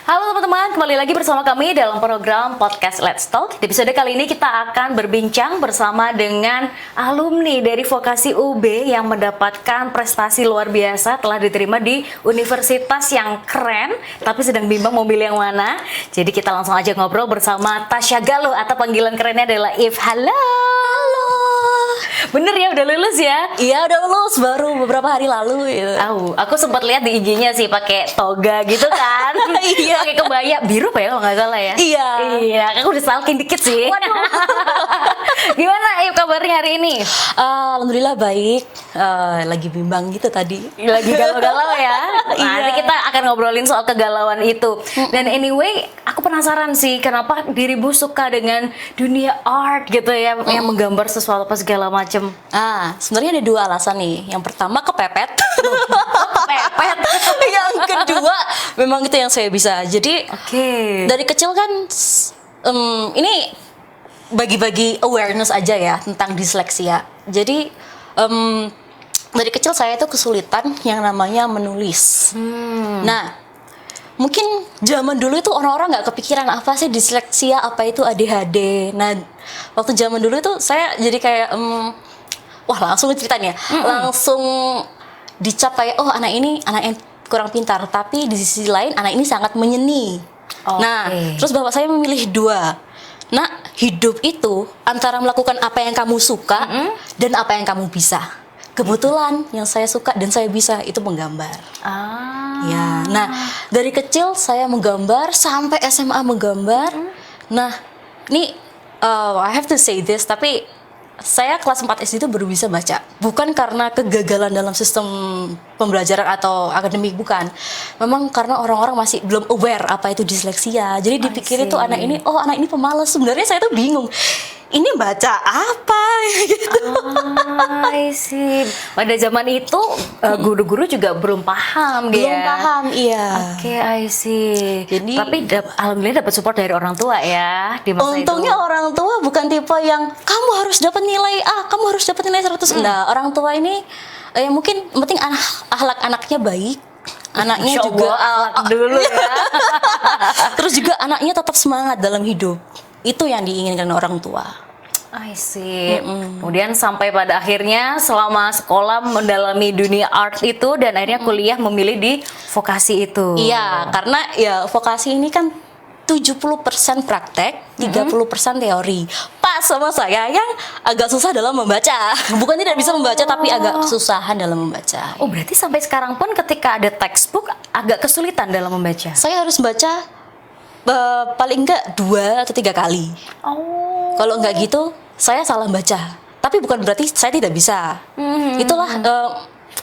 Halo teman-teman, kembali lagi bersama kami dalam program Podcast Let's Talk. Di episode kali ini kita akan berbincang bersama dengan alumni dari Vokasi UB yang mendapatkan prestasi luar biasa, telah diterima di universitas yang keren, tapi sedang bimbang mau pilih yang mana. Jadi kita langsung aja ngobrol bersama Tasya Galuh, atau panggilan kerennya adalah If. Halo. Bener ya, udah lulus ya? Iya, udah lulus baru beberapa hari lalu gitu. Aku sempat lihat di IG-nya sih pakai toga gitu kan. Iya. Pakai kebaya biru apa ya kalau nggak salah ya? Iya. Iya, aku udah stalking dikit sih. Waduh. Gimana Ayu kabarnya hari ini? Alhamdulillah baik. Lagi bimbang gitu tadi. Lagi galau-galau ya? Nah, Iya. nanti kita akan ngobrolin soal kegalauan itu. Dan anyway, aku penasaran sih kenapa dirimu suka dengan dunia art gitu ya, yang menggambar sesuatu apa segala macem. Sebenarnya ada dua alasan nih. Yang pertama kepepet. Pepet. Yang kedua memang itu yang saya bisa. Jadi Oke. dari kecil kan ini bagi-bagi awareness aja ya tentang disleksia. Jadi dari kecil saya itu kesulitan yang namanya menulis. Nah, mungkin zaman dulu itu orang-orang nggak kepikiran apa sih disleksia, apa itu ADHD. Nah, waktu zaman dulu itu saya jadi kayak wah langsung ceritanya, langsung dicap kayak oh anak ini anak yang kurang pintar, tapi di sisi lain anak ini sangat menyeni. Nah, terus bapak saya memilih dua. Nah, hidup itu antara melakukan apa yang kamu suka dan apa yang kamu bisa. Kebetulan yang saya suka dan saya bisa itu menggambar. Ya, nah dari kecil saya menggambar sampai SMA menggambar. Nah, ini I have to say this, tapi saya kelas 4 SD itu baru bisa baca. Bukan karena kegagalan dalam sistem pembelajaran atau akademik, bukan. Memang karena orang-orang masih belum aware apa itu disleksia. Jadi dipikir itu anak ini pemalas. Sebenarnya saya tuh bingung. Ini baca apa gitu. I see. Pada zaman itu guru-guru juga belum paham dia. Belum paham, iya. Oke, I see. Jadi alhamdulillah dapat support dari orang tua ya di masa untungnya itu. orang tua bukan tipe yang kamu harus dapat nilai A, kamu harus dapat nilai 100. Nah, orang tua ini mungkin penting akhlak anaknya baik. Anaknya Masya juga Allah, akhlak dulu ya. Terus juga anaknya tetap semangat dalam hidup. Itu yang diinginkan orang tua. I see. Kemudian sampai pada akhirnya selama sekolah mendalami dunia art itu dan akhirnya kuliah memilih di vokasi itu. Iya, karena ya vokasi ini kan 70% praktek, 30% teori. Pas sama saya yang agak susah dalam membaca. Bukan tidak bisa membaca, tapi agak kesusahan dalam membaca. Oh, berarti sampai sekarang pun ketika ada textbook agak kesulitan dalam membaca. Saya harus baca paling enggak 2 atau 3 kali. Oh. Kalau enggak gitu, saya salah baca. Tapi bukan berarti saya tidak bisa. Itulah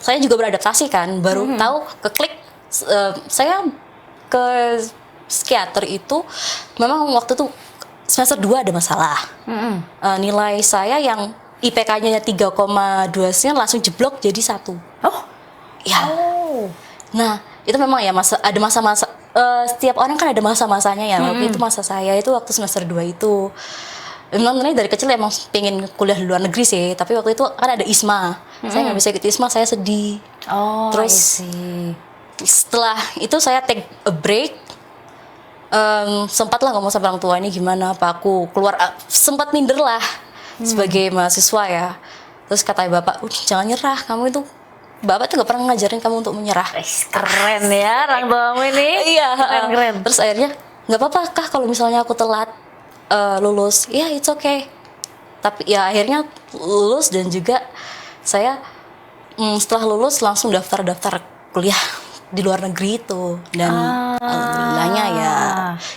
saya juga beradaptasi kan. Baru tahu keklik saya ke psikiater itu memang waktu itu semester 2 ada masalah. Nilai saya yang IPK-nya 3,2 sekian langsung jeblok jadi 1. Oh. Ya. Oh. Nah, itu memang ya ada masa-masa setiap orang kan ada masa-masanya ya. Waktu itu masa saya itu waktu semester 2 itu. Memang dari kecil emang pengen kuliah di luar negeri sih, tapi waktu itu kan ada ISMA. Saya nggak bisa ikut ISMA, saya sedih. Oh, Terus setelah itu saya take a break. Sempatlah ngomong sama orang tua, ini gimana apa aku keluar, sempat minder lah sebagai mahasiswa ya. Terus kata bapak, jangan nyerah, kamu itu bapak tuh gak pernah ngajarin kamu untuk menyerah. Keren ya orang tuamu ini. Iya, keren. Terus akhirnya nggak apa-apa kah kalau misalnya aku telat lulus, ya it's okay. Tapi ya akhirnya lulus dan juga saya setelah lulus langsung daftar kuliah di luar negeri itu, dan alhamdulillahnya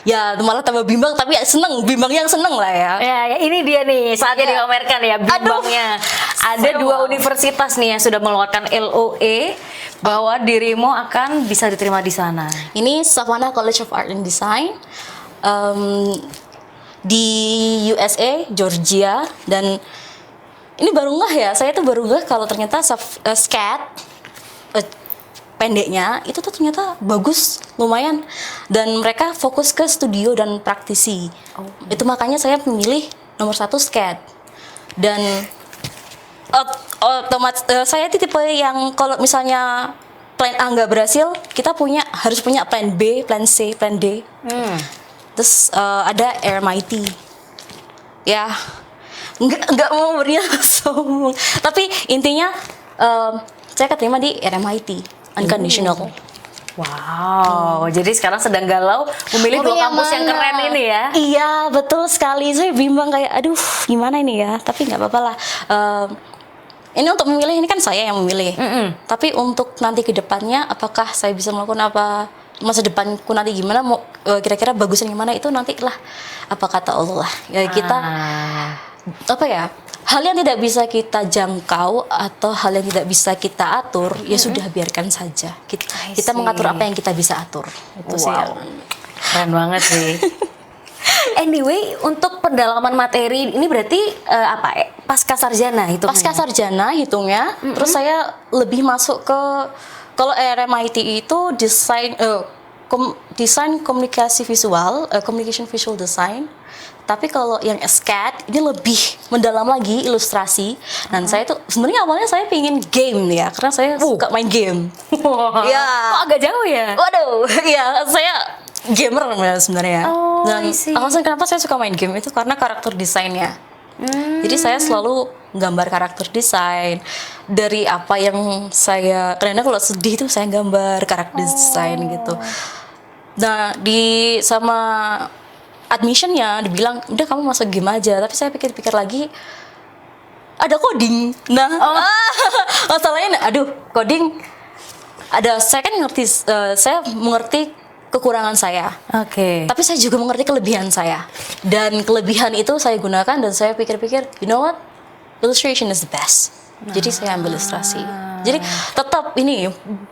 ya malah tambah bimbang, tapi ya seneng, bimbang yang seneng lah ya. Ya, ini dia nih saatnya dipamerkan ya bimbangnya. Ada 2 universitas nih yang sudah mengeluarkan LOE bahwa dirimu akan bisa diterima di sana. Ini Savannah College of Art and Design di USA, Georgia, dan ini baru ngeh ya, saya tuh baru ngeh kalau ternyata SCAD pendeknya itu tuh ternyata bagus, lumayan, dan mereka fokus ke studio dan praktisi. Itu makanya saya memilih nomor 1 SCAD. Dan otomatis saya tipe yang kalau misalnya plan A nggak berhasil, kita harus punya plan B, plan C, plan D. Terus ada RMIT. Ya, nggak mau berinya sombong. Tapi intinya saya keterima di RMIT, unconditional. Wow, jadi sekarang sedang galau memilih dua kampus yang keren ini ya? Iya, betul sekali. Saya bimbang kayak, aduh, gimana ini ya? Tapi nggak apa-apa lah. Ini untuk memilih, ini kan saya yang memilih. Tapi untuk nanti ke depannya, apakah saya bisa melakukan apa? Masa depanku nanti gimana? Mau kira-kira bagusnya gimana? Itu nantilah apa kata Allah lah. Ya kita apa ya? Hal yang tidak bisa kita jangkau atau hal yang tidak bisa kita atur, ya sudah biarkan saja. Kita mengatur apa yang kita bisa atur. Itu sih. Keren banget sih. Anyway, untuk pendalaman materi ini berarti pasca sarjana itu? Pasca sarjana hitungnya. Terus saya lebih masuk ke, kalau RMIT itu desain komunikasi visual, communication visual design. Tapi kalau yang SCAD ini lebih mendalam lagi, ilustrasi. Dan saya tuh sebenarnya awalnya saya pingin game ya, karena saya suka main game. Ya. Kok agak jauh ya? Waduh, ya saya gamer ya sebenarnya. Dan alasan kenapa saya suka main game itu karena karakter desainnya. Jadi saya selalu gambar karakter desain dari apa yang saya, karena kalau sedih itu saya gambar karakter desain gitu. Nah sama admissionnya dibilang udah kamu masuk game aja, tapi saya pikir-pikir lagi ada coding. Nah masalahnya coding ada, saya kan ngerti, saya mengerti kekurangan saya. Tapi saya juga mengerti kelebihan saya, dan kelebihan itu saya gunakan, dan saya pikir-pikir, you know what, illustration is the best. Jadi saya ambil ilustrasi. Jadi tetap ini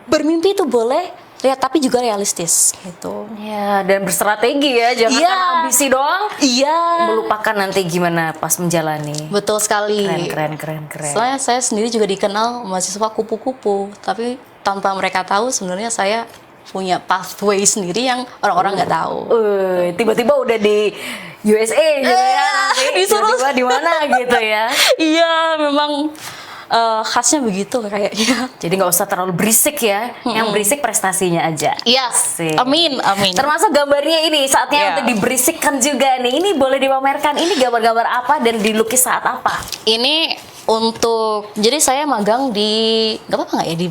bermimpi itu boleh, tapi juga realistis gitu. Ya, dan berstrategi ya, jangan karena ambisi doang. Iya. Melupakan nanti gimana pas menjalani. Betul sekali. Keren. Soalnya saya sendiri juga dikenal mahasiswa kupu-kupu, tapi tanpa mereka tahu sebenarnya saya punya pathway sendiri yang orang-orang nggak tahu. Tiba-tiba udah di USA gitu ya, nanti disuruh tiba-tiba di mana gitu ya. Iya, memang khasnya begitu kayaknya. Jadi nggak usah terlalu berisik ya, yang berisik prestasinya aja. Iya, amin. Termasuk gambarnya ini, saatnya untuk diberisikkan juga nih. Ini boleh dipamerkan, ini gambar-gambar apa dan dilukis saat apa? Ini untuk, jadi saya magang di, nggak apa-apa nggak ya di?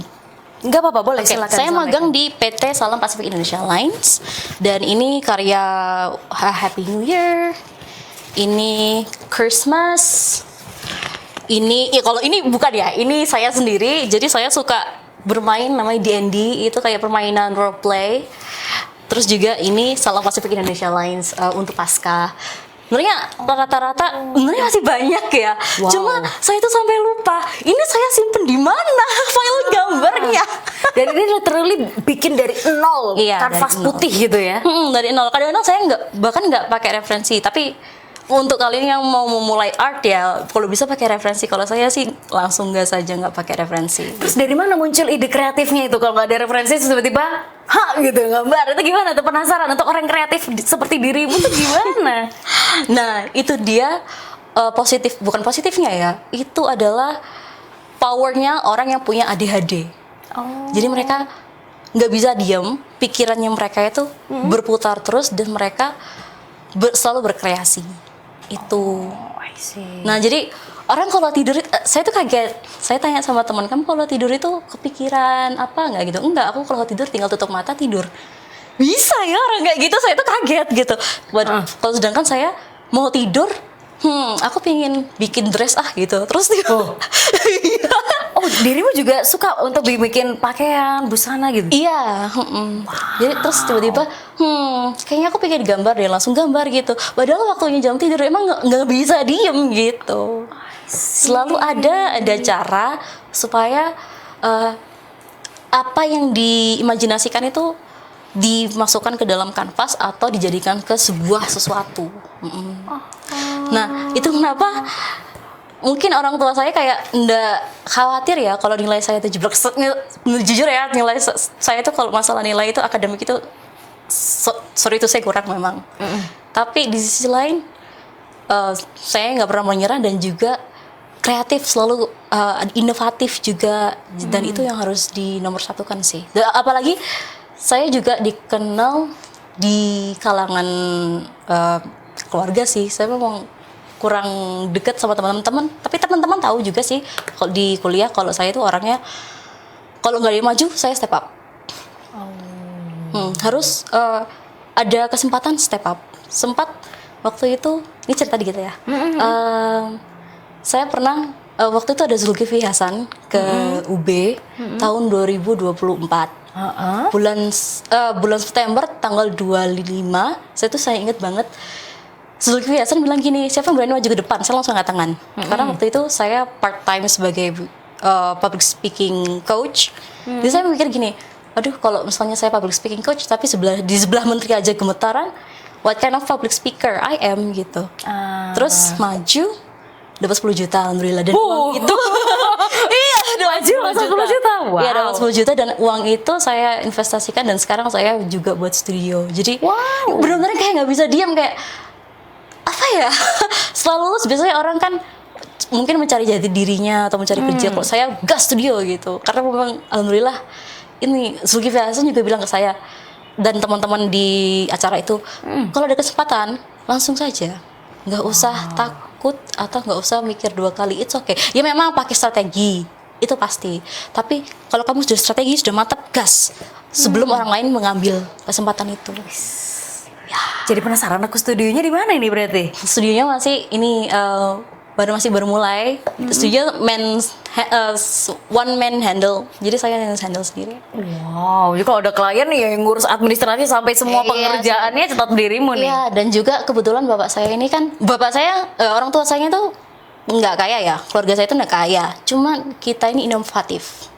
Nggak apa-apa, boleh silakan. Saya magang di PT Salam Pacific Indonesia Lines, dan ini karya Happy New Year, ini Christmas. Ini kalau ini bukan ya, ini saya sendiri. Jadi saya suka bermain namanya D&D, itu kayak permainan role play. Terus juga ini Salam Pacific Indonesia Lines untuk pasca. Sebenarnya rata-rata sebenarnya masih banyak ya. Cuma saya tuh sampai lupa. Ini saya simpen di mana file gambarnya. Dan ini literally bikin dari nol, kanvas putih gitu ya. Dari nol. Kadang-kadang saya bahkan nggak pakai referensi, tapi untuk kalian yang mau memulai art ya, kalau bisa pakai referensi. Kalau saya sih langsung nggak pakai referensi. Terus dari mana muncul ide kreatifnya itu? Kalau nggak ada referensi, tiba-tiba, gitu gambar. Itu gimana tuh, penasaran untuk orang kreatif seperti dirimu tuh gimana? Nah itu dia bukan positifnya ya. Itu adalah powernya orang yang punya ADHD. Jadi mereka nggak bisa diam, pikirannya mereka itu berputar terus, dan mereka selalu berkreasi. Itu. Nah jadi orang kalau tidur, saya tuh kaget. Saya tanya sama teman, kamu kalau tidur itu kepikiran apa nggak gitu? Enggak, aku kalau tidur tinggal tutup mata tidur. Bisa ya orang kayak gitu, saya tuh kaget gitu. Kalau sedangkan saya mau tidur, aku pengen bikin dress gitu. Terus dirimu juga suka untuk bikin pakaian, busana gitu? Iya. Jadi terus tiba-tiba, kayaknya aku pengen gambar deh, langsung gambar gitu. Padahal waktunya jam tidur emang nggak bisa diem gitu. Selalu ada cara supaya apa yang diimajinasikan itu dimasukkan ke dalam kanvas atau dijadikan ke sebuah sesuatu. Nah itu kenapa mungkin orang tua saya kayak nggak khawatir ya kalau nilai saya itu jeblok. Jujur ya, nilai saya itu kalau masalah nilai itu akademik itu sorry itu saya kurang memang. Tapi di sisi lain saya nggak pernah menyerah, dan juga kreatif, selalu inovatif juga, dan itu yang harus dinomorsatukan sih. Dan apalagi saya juga dikenal di kalangan keluarga sih. Saya memang kurang dekat sama teman-teman, tapi teman-teman tahu juga sih kalau di kuliah kalau saya itu orangnya kalau nggak ada yang maju saya step up. Harus ada kesempatan step up. Sempat waktu itu, ini cerita dikit ya. Saya pernah waktu itu ada Zulkifli Hasan ke UB tahun 2024. Bulan September tanggal 25, saya ingat banget. Zulkifli Hasan bilang gini, siapa yang berani maju ke depan? Saya langsung angkat tangan. Karena waktu itu saya part time sebagai public speaking coach. Jadi saya mikir gini, aduh kalau misalnya saya public speaking coach tapi di sebelah menteri aja gemetaran, what kind of public speaker I am gitu. Terus maju dapat 10 juta alhamdulillah, dan uang itu iya dapat 10 juta. Wow. Iya dapat 10 juta, dan uang itu saya investasikan dan sekarang saya juga buat studio. Jadi benar-benar kayak nggak bisa diam, kayak apa ya, selalu lulus biasanya orang kan mungkin mencari jati dirinya atau mencari kerja. Kalau saya gas studio gitu, karena memang alhamdulillah ini Zulkifli Hasan juga bilang ke saya dan teman-teman di acara itu, kalau ada kesempatan langsung saja, nggak usah takut atau nggak usah mikir 2 kali, it's okay. Ya memang pakai strategi itu pasti, tapi kalau kamu sudah strategi, sudah mantap, gas sebelum orang lain mengambil kesempatan itu. Jadi penasaran, aku studionya di mana ini berarti? Studionya masih ini masih baru mulai. Studio one man handle. Jadi saya yang handle sendiri. Wow, jadi kalau ada klien nih yang ngurus administrasi sampai semua pengerjaannya cepat dirimu nih. Iya, dan juga kebetulan bapak saya ini kan, orang tua saya itu nggak kaya ya, keluarga saya itu nggak kaya. Cuma kita ini inovatif.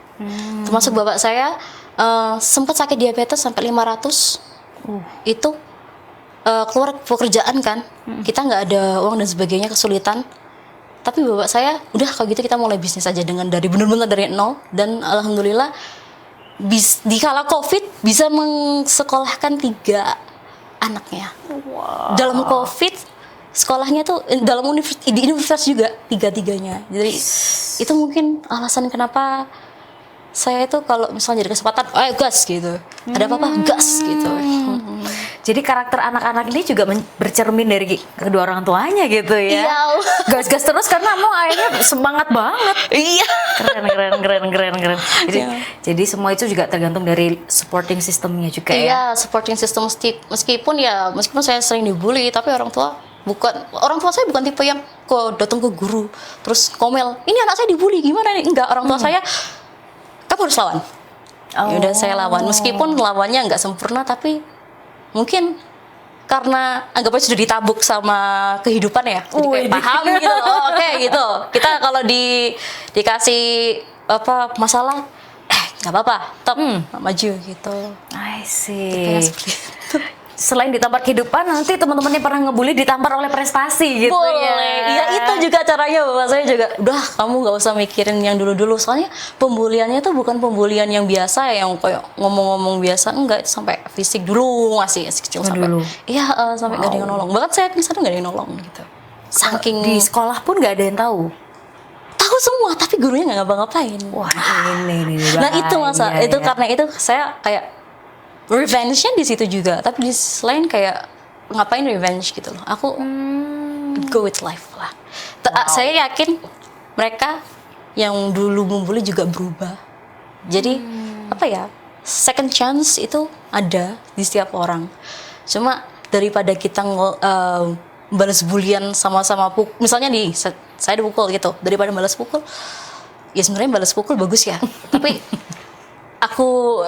Termasuk bapak saya sempat sakit diabetes sampai 500. Itu keluar pekerjaan kan, kita nggak ada uang dan sebagainya, kesulitan. Tapi bapak saya, udah kalau gitu kita mulai bisnis aja benar-benar dari nol. Dan alhamdulillah di kala COVID bisa mengsekolahkan 3 anaknya. Dalam COVID sekolahnya tuh di universitas juga 3-3-nya. Jadi itu mungkin alasan kenapa saya itu kalau misalnya jadi kesempatan, ayo gas gitu. Ada apa-apa gas gitu. Jadi karakter anak-anak ini juga bercermin dari kedua orang tuanya gitu ya. Iya. Gas-gas terus karena mau ayahnya semangat banget. Iya. Keren. Jadi semua itu juga tergantung dari supporting sistemnya juga ya. Iya, supporting system, meskipun saya sering dibully, tapi orang tua saya bukan tipe yang datang ke guru terus komel, ini anak saya dibully gimana nih? Enggak, orang tua saya, kamu harus lawan. Yaudah saya lawan, meskipun lawannya nggak sempurna, tapi mungkin karena anggap aja sudah ditabuk sama kehidupan ya, jadi kayak paham gitu. Oke, gitu. Kita kalau dikasih masalah, nggak apa-apa, top, maju gitu. I see. Kayak seperti itu. Selain ditampar kehidupan, nanti teman-teman yang pernah ngebully ditampar oleh prestasi gitu. Boleh. Ya itu juga caranya bapak saya juga. Udah, kamu nggak usah mikirin yang dulu-dulu. Soalnya pembuliannya itu bukan pembulian yang biasa ya, yang kayak ngomong-ngomong biasa. Enggak, itu sampai fisik dulu masih kecil sampai. Dulu. Iya, sampai nggak ada yang nolong. Bahkan saya misalnya nggak ada yang nolong gitu. Saking Di sekolah pun nggak ada yang tahu. tahu semua, tapi gurunya nggak ngapa-ngapain. Wah, ini Nah itu masa bahaya, itu ya. karena itu saya kayak revenge-nya di situ juga, tapi di selain kayak ngapain revenge gitu loh. Aku go with life lah. Saya yakin mereka yang dulu membuli juga berubah. Jadi apa ya? Second chance itu ada di setiap orang. Cuma daripada kita balas bulian sama-sama misalnya saya dipukul gitu, daripada balas pukul, ya sebenarnya balas pukul bagus ya. Tapi aku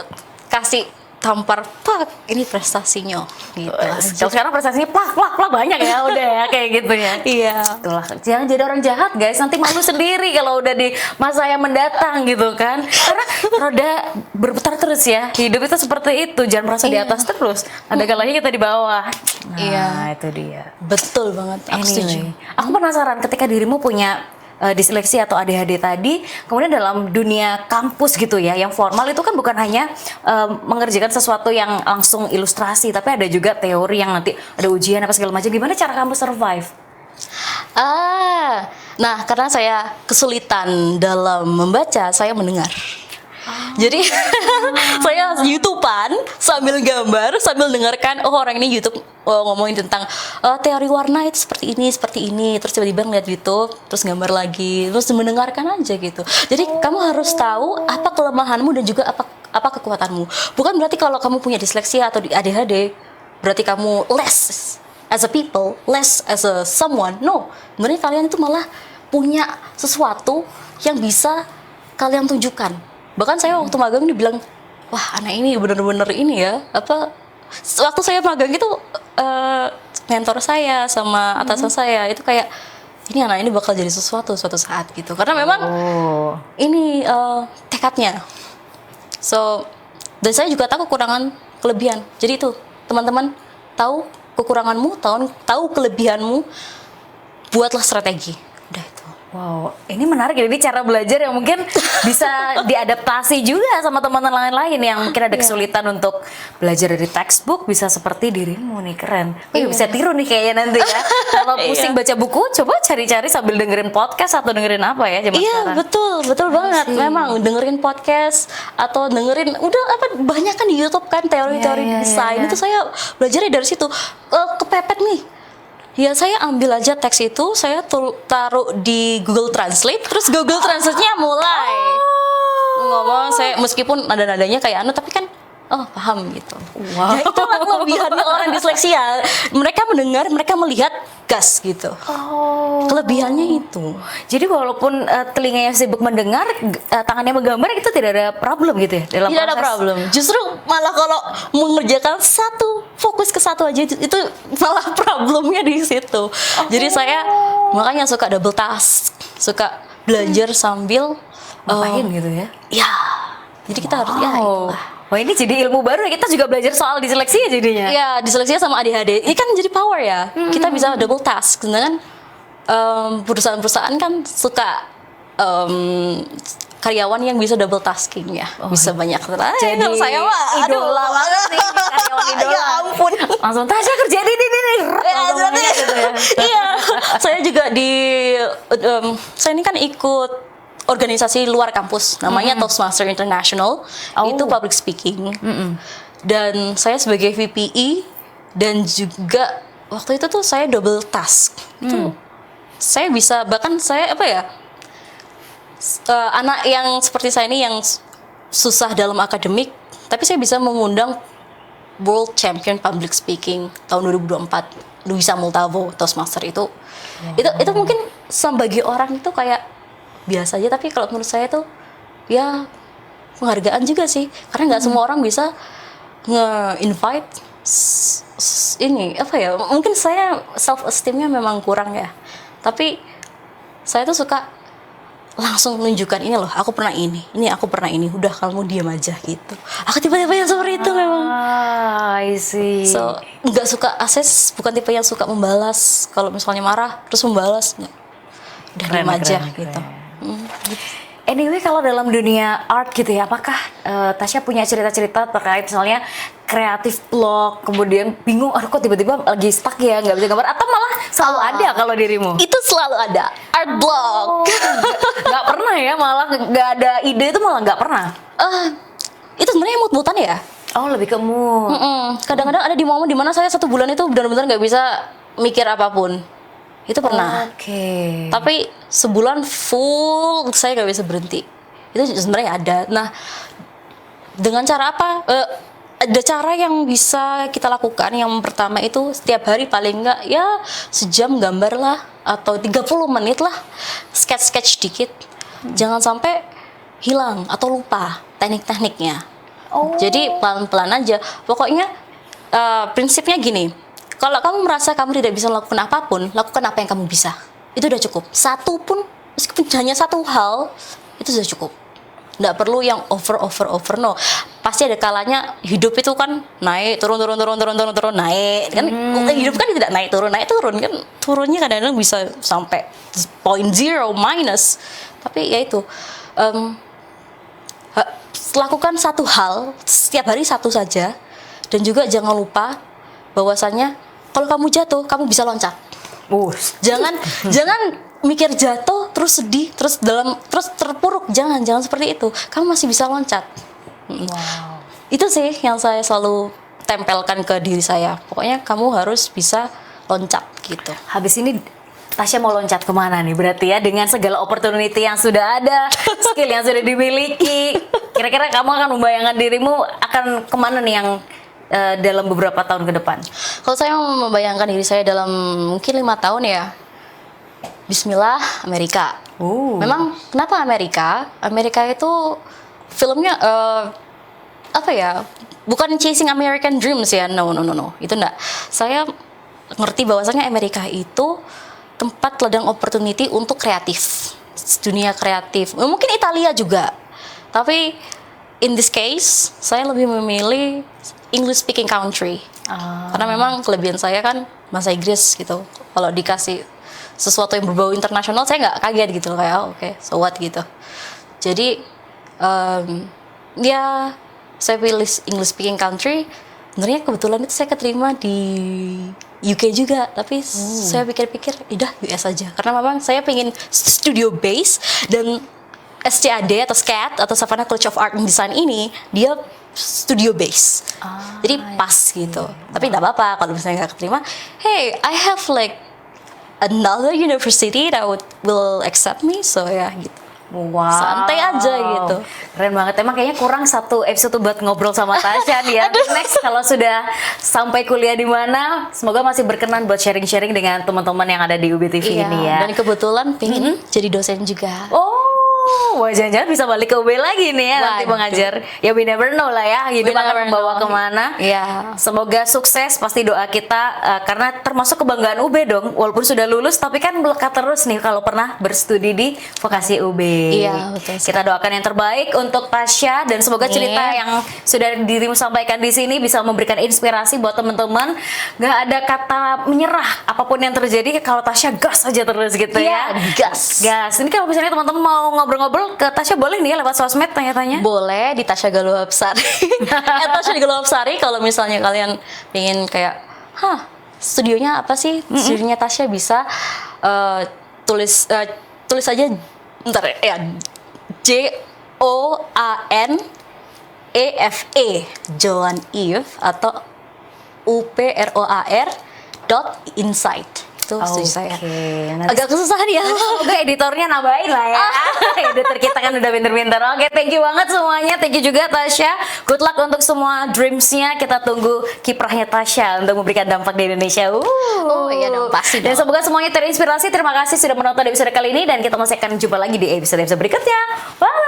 kasih tampar, pak, ini prestasinya gitu. Kalau sekarang prestasinya plak banyak ya, udah ya kayak gitu ya. Iya. Itulah, jangan jadi orang jahat guys, nanti malu sendiri kalau udah di masa yang mendatang gitu kan. Karena roda berputar terus ya, hidup itu seperti itu, jangan merasa di atas terus. Ada kalanya kita di bawah. Nah, Iya. itu dia. Betul banget, aku setuju. Aku penasaran ketika dirimu punya disleksi atau ADHD tadi, kemudian dalam dunia kampus gitu ya, yang formal itu kan bukan hanya mengerjakan sesuatu yang langsung ilustrasi, tapi ada juga teori yang nanti ada ujian apa segala macam. Gimana cara kamu survive? Nah, karena saya kesulitan dalam membaca, saya mendengar. Jadi saya YouTubean sambil gambar, sambil dengarkan, oh orang ini YouTube ngomongin tentang teori warna itu seperti ini, terus tiba-tiba ngeliat YouTube, terus gambar lagi, terus mendengarkan aja gitu. Jadi kamu harus tahu apa kelemahanmu dan juga apa kekuatanmu. Bukan berarti kalau kamu punya disleksia atau ADHD, berarti kamu less as a people, less as a someone. No, sebenarnya kalian itu malah punya sesuatu yang bisa kalian tunjukkan. Bahkan saya waktu magang dibilang, wah anak ini bener-bener ini ya, waktu saya magang itu mentor saya sama atasan saya itu kayak, ini anak ini bakal jadi sesuatu suatu saat gitu, karena memang ini tekadnya. So, dan saya juga tahu kekurangan kelebihan. Jadi itu teman-teman, tahu kekuranganmu, tahu kelebihanmu, buatlah strategi. Udah itu. Wow, ini menarik ya. Ini cara belajar yang mungkin bisa diadaptasi juga sama teman-teman lain yang mungkin ada kesulitan untuk belajar dari textbook, bisa seperti dirimu nih, keren. Bisa tiru nih kayaknya nanti ya. Kalau pusing baca buku, coba cari-cari sambil dengerin podcast atau dengerin apa ya zaman sekarang. Betul banget. Memang dengerin podcast atau dengerin banyak kan di YouTube kan teori-teori desain. Itu saya belajarnya dari situ. Kepepet nih. Ya saya ambil aja teks itu, saya taruh di Google Translate, terus Google Translate-nya mulai ngomong. Saya meskipun nada-nadanya kayak tapi kan paham gitu. Wow. Ya itulah kelebihannya orang disleksia. Mereka mendengar, mereka melihat gas gitu. Kelebihannya itu. Jadi walaupun telinganya sibuk mendengar, tangannya menggambar, itu tidak ada problem gitu ya dalam Tidak ada problem. Justru malah kalau mengerjakan fokus ke satu aja itu malah problemnya di situ. Jadi saya makanya suka double task, suka belajar sambil ngapain gitu ya. Ya. Jadi kita harus itulah. Wah, ini jadi ilmu baru ya, kita juga belajar soal disleksia jadinya. Ya, disleksia sama ADHD. Ini kan jadi power ya. Kita bisa double task. Sedangkan perusahaan-perusahaan kan suka karyawan yang bisa double tasking ya. Bisa banyak. Jadi saya mah idola banget nih, karyawan idola. Ya ampun. Langsung Tasya kerja di ini nih. Gitu ya. Iya. Saya juga saya ini kan ikut organisasi luar kampus, namanya Toastmaster International. Itu public speaking. Dan saya sebagai VPE dan juga waktu itu tuh saya double task. Itu saya bisa, bahkan saya anak yang seperti saya ini yang susah dalam akademik, tapi saya bisa mengundang World Champion Public Speaking tahun 2024, Luisa Multavo, Toastmaster itu. Itu mungkin bagi orang itu kayak biasa aja, tapi kalau menurut saya tuh ya penghargaan juga sih, karena nggak semua orang bisa nge-invite ini mungkin saya self esteemnya memang kurang ya, tapi saya tuh suka langsung menunjukkan, ini loh aku pernah ini aku pernah ini, udah kamu diam aja gitu. Aku tipe-tipe yang seperti itu memang. I see. So nggak suka bukan tipe yang suka membalas kalau misalnya marah terus membalas, nggak. Udah diam aja gitu. Anyway, kalau dalam dunia art gitu ya, apakah Tasya punya cerita-cerita terkait misalnya kreatif blog, kemudian bingung, kok tiba-tiba lagi stuck ya, nggak bisa gambar, atau malah selalu ada kalau dirimu? Itu selalu ada, art blog. Nggak pernah ya, malah nggak ada ide itu malah nggak pernah? Itu sebenarnya mood-moodan ya. Lebih ke mood. Kadang-kadang ada di momen dimana saya 1 bulan itu benar-benar nggak bisa mikir apapun. Itu pernah. Tapi sebulan full saya nggak bisa berhenti. Itu sebenarnya ada. Nah, dengan cara apa? Ada cara yang bisa kita lakukan. Yang pertama itu setiap hari paling nggak ya sejam gambar lah, atau 30 menit lah sketch dikit. Jangan sampai hilang atau lupa teknik-tekniknya. Jadi pelan-pelan aja. Pokoknya prinsipnya gini. Kalau kamu merasa kamu tidak bisa melakukan apapun, lakukan apa yang kamu bisa. Itu udah cukup. Satu pun, meskipun hanya satu hal, itu sudah cukup. Nggak perlu yang over, no. Pasti ada kalanya hidup itu kan naik, turun, naik. Kan hidup kan tidak naik, turun kan. Turunnya kadang-kadang bisa sampai 0.0 minus. Tapi ya itu, lakukan satu hal, setiap hari satu saja. Dan juga jangan lupa bahwasanya kalau kamu jatuh, kamu bisa loncat. Jangan mikir jatuh, terus sedih, terus terpuruk. Jangan seperti itu. Kamu masih bisa loncat. Wow. Itu sih yang saya selalu tempelkan ke diri saya. Pokoknya kamu harus bisa loncat gitu. Habis ini Tasya mau loncat kemana nih berarti ya, dengan segala opportunity yang sudah ada, skill yang sudah dimiliki. Kira-kira kamu akan membayangkan dirimu akan kemana nih yang dalam beberapa tahun ke depan? Kalau saya mau membayangkan diri saya dalam mungkin 5 tahun ya, Bismillah, Amerika. Memang kenapa Amerika? Amerika itu filmnya apa ya? Bukan chasing American dreams ya, no. Itu enggak. Saya ngerti bahwasanya Amerika itu tempat ladang opportunity untuk kreatif, dunia kreatif. Mungkin Italia juga, tapi in this case saya lebih memilih English speaking country. Karena memang kelebihan saya kan bahasa Inggris gitu. Kalau dikasih sesuatu yang berbau internasional saya nggak kaget gitu, kayak oke, so what gitu. Jadi ya saya pilih English speaking country. Sebenarnya kebetulan itu saya keterima di UK juga, tapi saya pikir-pikir udah US aja karena memang saya pengen studio base, dan SCAD atau SCAD atau Savannah College of Art and Design ini dia studio base. Jadi pas gitu. Tapi enggak apa-apa kalau misalnya nggak keterima. Hey, I have like another university that will accept me, so ya gitu. Wow. Santai aja gitu. Keren banget. Emang kayaknya kurang satu episode buat ngobrol sama Tasya nih ya. Next kalau sudah sampai kuliah di mana, semoga masih berkenan buat sharing-sharing dengan teman-teman yang ada di UB TV ini ya. Dan kebetulan pengen jadi dosen juga. Wah, jangan-jangan bisa balik ke UB lagi nih ya nanti Waduh. mengajar. Ya we never know lah ya, hidup We akan never membawa know. kemana. Iya. Semoga sukses, pasti doa kita karena termasuk kebanggaan UB dong. Walaupun sudah lulus, tapi kan melekat terus nih kalau pernah berstudi di vokasi UB. Iya, betul sekali. Kita doakan yang terbaik untuk Tasya, dan semoga Amin. cerita yang sudah dirimu sampaikan di sini bisa memberikan inspirasi buat teman-teman. Gak ada kata menyerah, apapun yang terjadi kalau Tasya gas aja terus gitu ya. Iya, gas. Gas. Ini kalau misalnya teman-teman mau ngobrol-ngobrol ke Tasya, boleh nih ya lewat sosmed tanya-tanya. Boleh di Tasya Galuh Absari. Tasya Galuh Absari kalau misalnya kalian pengen kayak, studionya apa sih? Studionya Tasya bisa tulis aja ntar ya, JOANEFE, Joan Eve, atau UPROAR.insight. Itu studio saya. Nanti Agak kesusahan ya. semoga editornya nambahin lah ya. Editor kita kan udah pinter-pinter. Oke, thank you banget semuanya. Thank you juga Tasya. Good luck untuk semua dreams-nya. Kita tunggu kiprahnya Tasya untuk memberikan dampak di Indonesia. Iya dong, pasti Dan dong. semoga semuanya terinspirasi. Terima kasih sudah menonton episode kali ini, dan kita masih akan jumpa lagi di episode-episode berikutnya. Bye.